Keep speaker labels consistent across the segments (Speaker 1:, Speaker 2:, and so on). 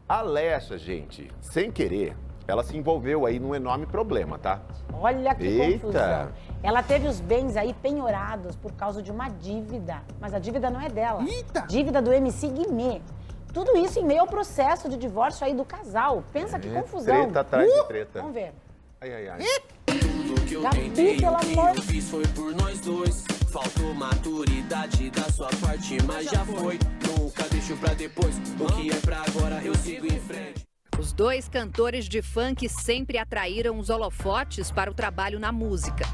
Speaker 1: A Lecha, gente, sem querer, ela se envolveu aí num enorme problema, tá?
Speaker 2: Olha que
Speaker 1: Eita.
Speaker 2: confusão. Ela teve os bens aí penhorados por causa de uma dívida. Mas a dívida não é dela.
Speaker 3: Eita.
Speaker 2: Dívida do MC Guimê. Tudo isso em meio ao processo de divórcio aí do casal. Pensa que confusão.
Speaker 1: Treta atrás de treta.
Speaker 2: Vamos ver.
Speaker 1: Ai, ai, ai.
Speaker 2: Gabi, pelo amor de
Speaker 4: fiz foi por nós dois. Faltou maturidade da sua parte, mas já foi. Nunca deixo pra depois. O que é pra agora eu sigo em frente.
Speaker 5: Os dois cantores de funk sempre atraíram os holofotes para o trabalho na música.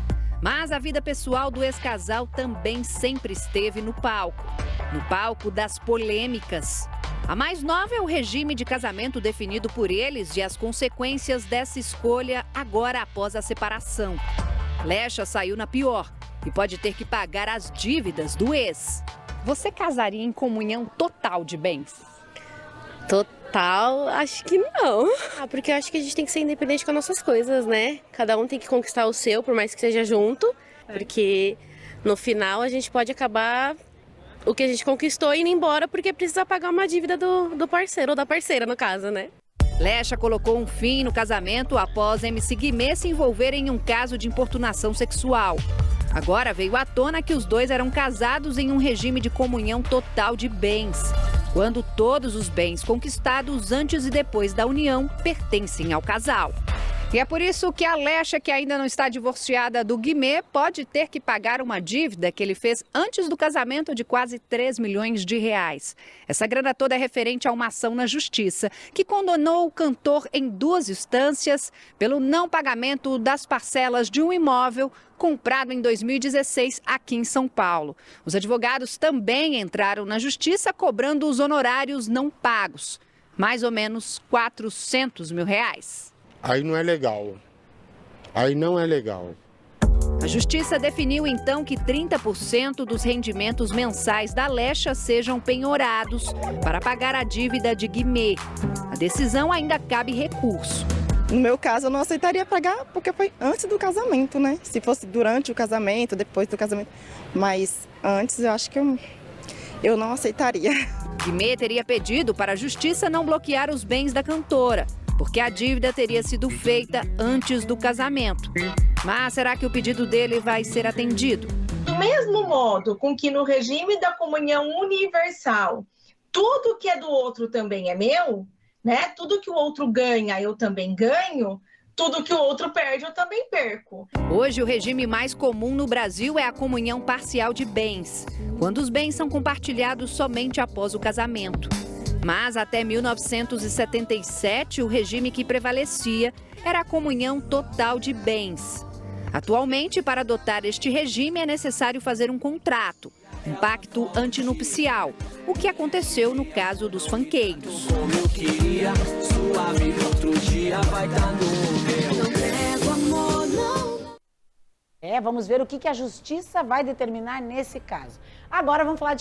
Speaker 5: Mas a vida pessoal do ex-casal também sempre esteve no palco das polêmicas. A mais nova é o regime de casamento definido por eles e as consequências dessa escolha agora após a separação. Lecha saiu na pior e pode ter que pagar as dívidas do ex. Você casaria em comunhão total de bens?
Speaker 6: Total, acho que não. Porque eu acho que a gente tem que ser independente com as nossas coisas, né? Cada um tem que conquistar o seu, por mais que seja junto. Porque no final a gente pode acabar o que a gente conquistou indo embora porque precisa pagar uma dívida do parceiro ou da parceira, no caso, né?
Speaker 5: Lecha colocou um fim no casamento após MC Guimê se envolver em um caso de importunação sexual. Agora veio à tona que os dois eram casados em um regime de comunhão total de bens, quando todos os bens conquistados antes e depois da união pertencem ao casal. E é por isso que a Lecha, que ainda não está divorciada do Guimê, pode ter que pagar uma dívida que ele fez antes do casamento de quase 3 milhões de reais. Essa grana toda é referente a uma ação na justiça, que condenou o cantor em 2 instâncias pelo não pagamento das parcelas de um imóvel comprado em 2016 aqui em São Paulo. Os advogados também entraram na justiça cobrando os honorários não pagos, mais ou menos 400 mil reais.
Speaker 3: Aí não é legal. Aí não é legal.
Speaker 5: A justiça definiu então que 30% dos rendimentos mensais da Lecha sejam penhorados para pagar a dívida de Guimê. A decisão ainda cabe recurso.
Speaker 7: No meu caso, eu não aceitaria pagar porque foi antes do casamento, né? Se fosse durante o casamento, depois do casamento. Mas antes eu acho que eu não aceitaria.
Speaker 5: Guimê teria pedido para a justiça não bloquear os bens da cantora, porque a dívida teria sido feita antes do casamento. Mas será que o pedido dele vai ser atendido?
Speaker 8: Do mesmo modo com que no regime da comunhão universal, tudo que é do outro também é meu, né? Tudo que o outro ganha, eu também ganho. Tudo que o outro perde, eu também perco.
Speaker 5: Hoje, o regime mais comum no Brasil é a comunhão parcial de bens, quando os bens são compartilhados somente após o casamento. Mas até 1977, o regime que prevalecia era a comunhão total de bens. Atualmente, para adotar este regime, é necessário fazer um contrato, um pacto antinupcial, o que aconteceu no caso dos funkeiros.
Speaker 4: Como eu queria, suave outro dia vai dar no meu. Não nego amor, não.
Speaker 2: vamos ver o que a justiça vai determinar nesse caso. Agora vamos falar de